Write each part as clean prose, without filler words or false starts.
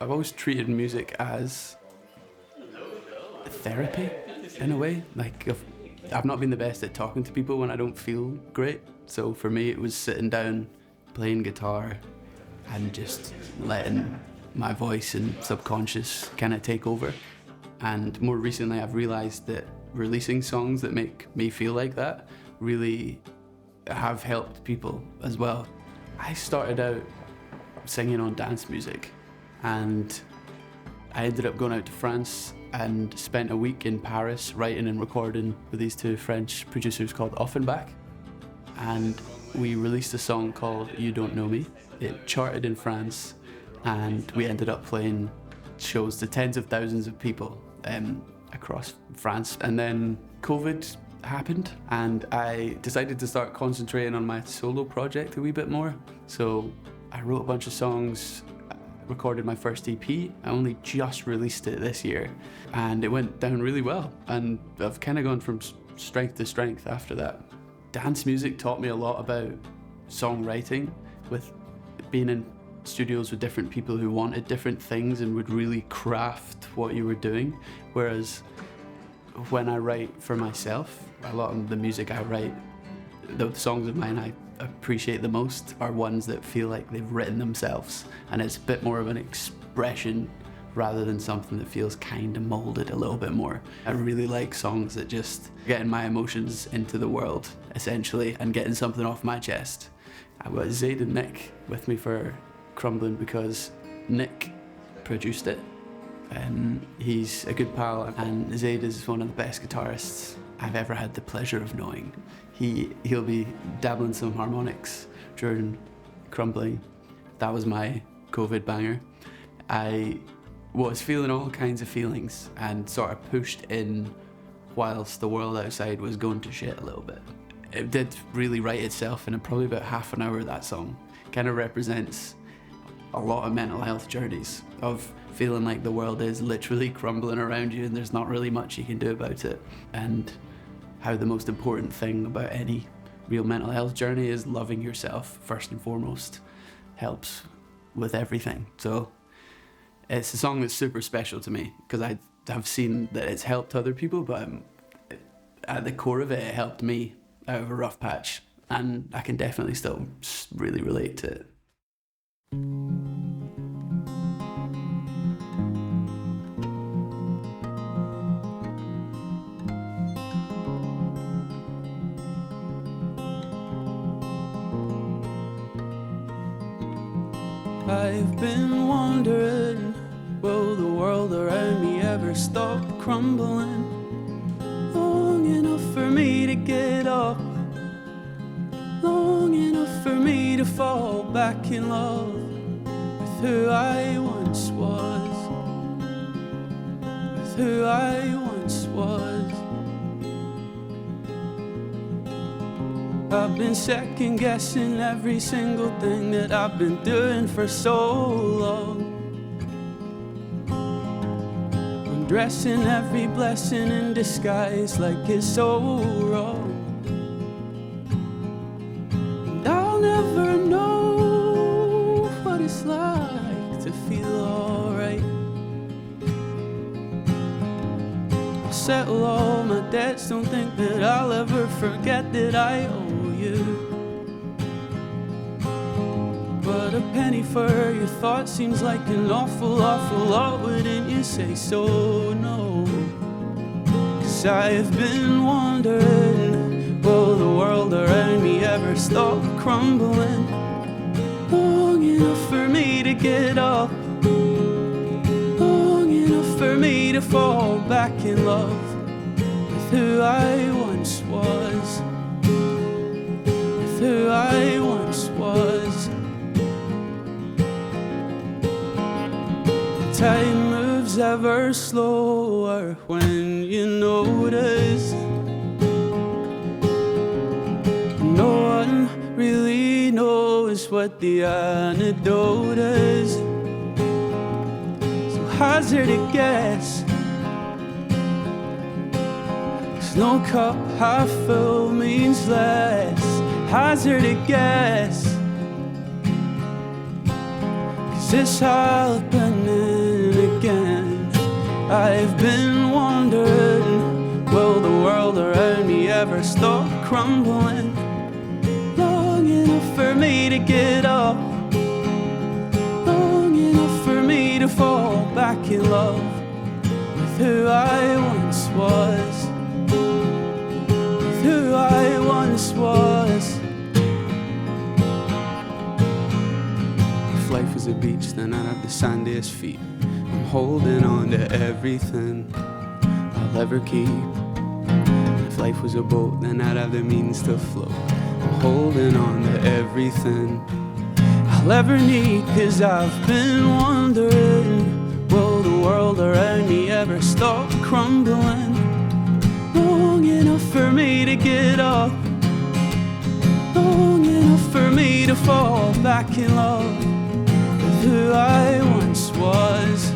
I've always treated music as therapy, in a way. Like, I've not been the best at talking to people when I don't feel great. So for me, it was sitting down, playing guitar, and just letting my voice and subconscious kind of take over. And more recently, I've realized that releasing songs that make me feel like that really have helped people as well. I started out singing on dance music, and I ended up going out to France and spent a week in Paris writing and recording with these two French producers called Ofenbach. And we released a song called You Don't Know Me. It charted in France, and we ended up playing shows to tens of thousands of people across France. And then COVID happened, and I decided to start concentrating on my solo project a wee bit more. So I wrote a bunch of songs, recorded my first EP. I only just released it this year, and it went down really well. And I've kind of gone from strength to strength after that. Dance music taught me a lot about songwriting, with being in studios with different people who wanted different things and would really craft what you were doing. Whereas when I write for myself, a lot of the music I write, the songs of mine I appreciate the most are ones that feel like they've written themselves, and it's a bit more of an expression rather than something that feels kind of molded a little bit more. I really like songs that just getting my emotions into the world, essentially, and getting something off my chest. I got Zaid and Nick with me for Crumbling because Nick produced it. He's a good pal, and Zaid is one of the best guitarists I've ever had the pleasure of knowing. He'll be dabbling some harmonics during Crumbling. That was my COVID banger. I was feeling all kinds of feelings and sort of pushed in whilst the world outside was going to shit a little bit. It did really write itself in probably about half an hour. That song kind of represents a lot of mental health journeys, of feeling like the world is literally crumbling around you and there's not really much you can do about it, and how the most important thing about any real mental health journey is loving yourself first and foremost. Helps with everything. So it's a song that's super special to me because I have seen that it's helped other people, but at the core of it, it helped me out of a rough patch, and I can definitely still really relate to it. I've been wondering, will the world around me ever stop crumbling? Long enough for me to get up, long enough for me to fall back in love with who I once was, with who I once was. I've been second guessing every single thing that I've been doing for so long, undressing every blessing in disguise like it's so wrong. And I'll never know what it's like to feel alright. I'll settle all my debts, don't think that I'll ever forget that I owe you. But a penny for your thoughts seems like an awful, awful lot, wouldn't you say so? No. 'Cause I've been wondering, will the world around me ever stop crumbling? Long enough for me to get up, long enough for me to fall back in love with who I once was, with who I once was. Time moves ever slower when you notice no one really knows what the antidote is. So hazard a guess, 'cause no cup half full means less. Hazard a guess, 'cause it's happening. I've been wondering, will the world around me ever stop crumbling? Long enough for me to get up, long enough for me to fall back in love with who I once was, with who I once was. If life was a beach, then I'd have the sandiest feet. I'm holding on to everything I'll ever keep. If life was a boat, then I'd have the means to float. I'm holding on to everything I'll ever need, 'cause I've been wondering, will the world around me ever stop crumbling? Long enough for me to get up, long enough for me to fall back in love with who I once was,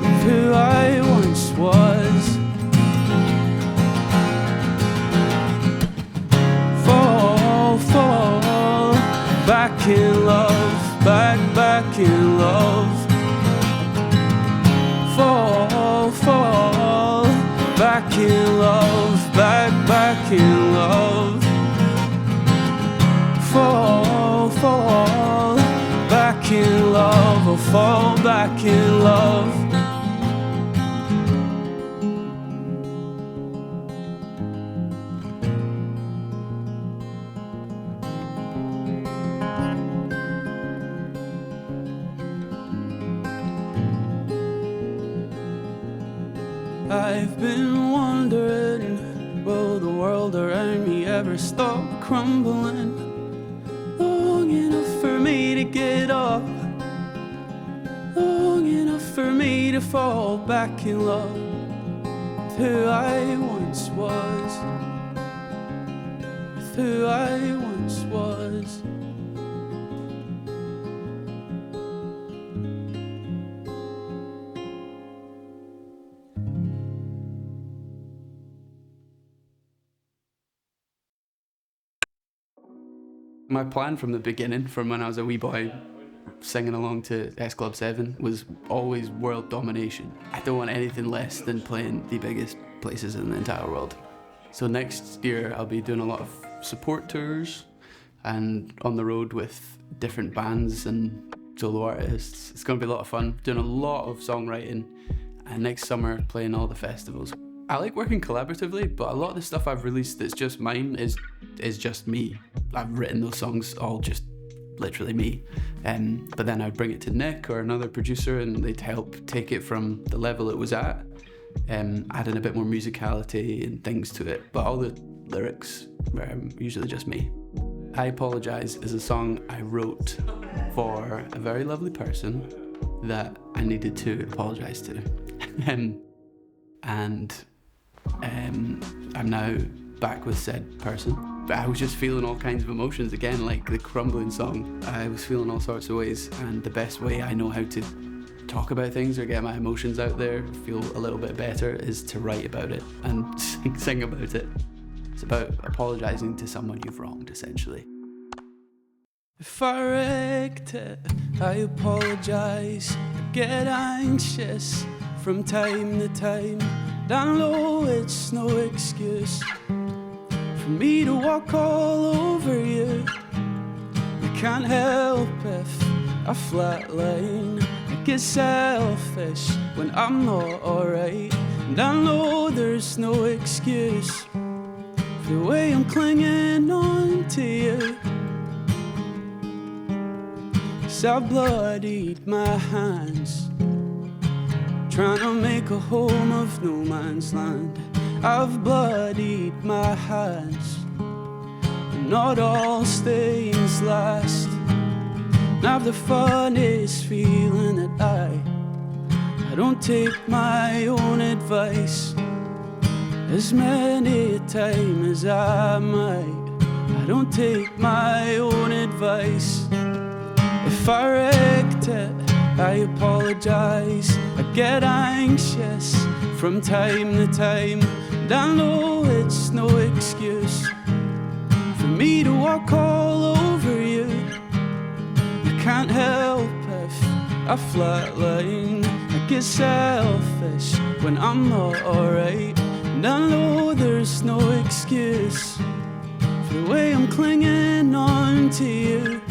with who I once was. Fall back in love, back in love. Fall back in love, back in love. Fall back in love, oh, fall back in love. I've been wondering, will the world around me ever stop crumbling? Long enough for me to get up, long enough for me to fall back in love with who I once was, with who I once was. My plan from the beginning, from when I was a wee boy singing along to S Club 7, was always world domination. I don't want anything less than playing the biggest places in the entire world. So next year I'll be doing a lot of support tours and on the road with different bands and solo artists. It's going to be a lot of fun, doing a lot of songwriting, and next summer playing all the festivals. I like working collaboratively, but a lot of the stuff I've released that's just mine is just me. I've written those songs all just literally me. But then I'd bring it to Nick or another producer and they'd help take it from the level it was at, adding a bit more musicality and things to it. But all the lyrics are usually just me. I Apologise is a song I wrote for a very lovely person that I needed to apologise to. I'm now back with said person. But I was just feeling all kinds of emotions again, like the Crumbling song. I was feeling all sorts of ways, and the best way I know how to talk about things or get my emotions out there, feel a little bit better, is to write about it and sing about it. It's about apologising to someone you've wronged, essentially. If I wrecked it, I apologise. I get anxious from time to time. Down low, it's no excuse for me to walk all over you. I can't help if I flatline. I get selfish when I'm not alright. And I know there's no excuse for the way I'm clinging on to you. 'Cause I bloodied my hands trying to make a home of no man's land. I've bloodied my hands, and not all stains last. And I've the funniest feeling that I don't take my own advice as many a time as I might. I don't take my own advice. If I wrecked it, I apologise. I get anxious from time to time. And I know it's no excuse for me to walk all over you. I can't help if I flatline. I get selfish when I'm not alright. And I know there's no excuse for the way I'm clinging on to you.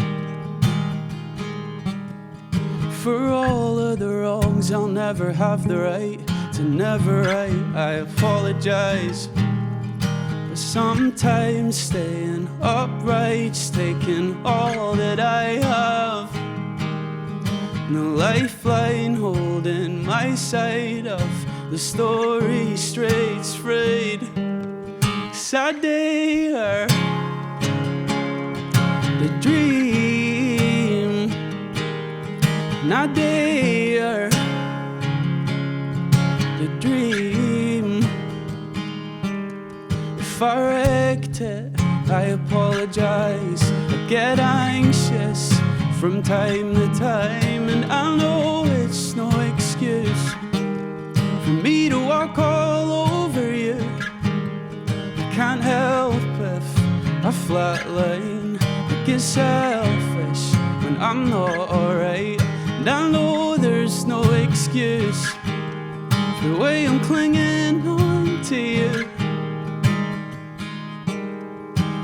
For all of the wrongs I'll never have the right to never write. I apologise. But sometimes staying upright's taking all that I have. No lifeline holding my side of the story straight, frayed. 'Cause I dare the dream, and I dare the dream. If I wrecked it, I apologise. I get anxious from time to time, and I know it's no excuse for me to walk all over you. I can't help if I flatline. I get selfish when I'm not alright, and I know there's no excuse for the way I'm clinging on to you.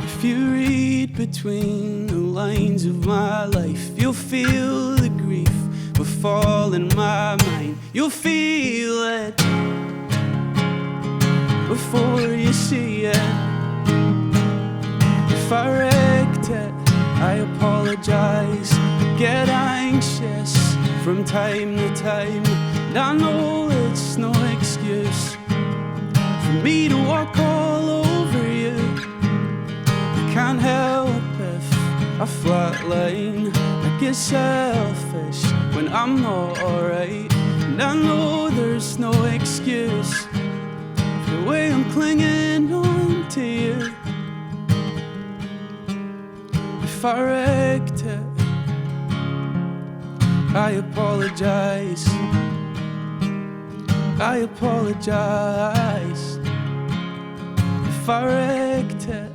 If you read between the lines of my life, you'll feel the grief befall in my mind. You'll feel it before you see it. If I wrecked it, I apologise. I get anxious from time to time, and I know it's no excuse for me to walk all over you. Can't help if I flatline. I get selfish when I'm not alright, and I know there's no excuse for the way I'm clinging on to you. If I wrecked it, I apologise. I apologise. If I wrecked it,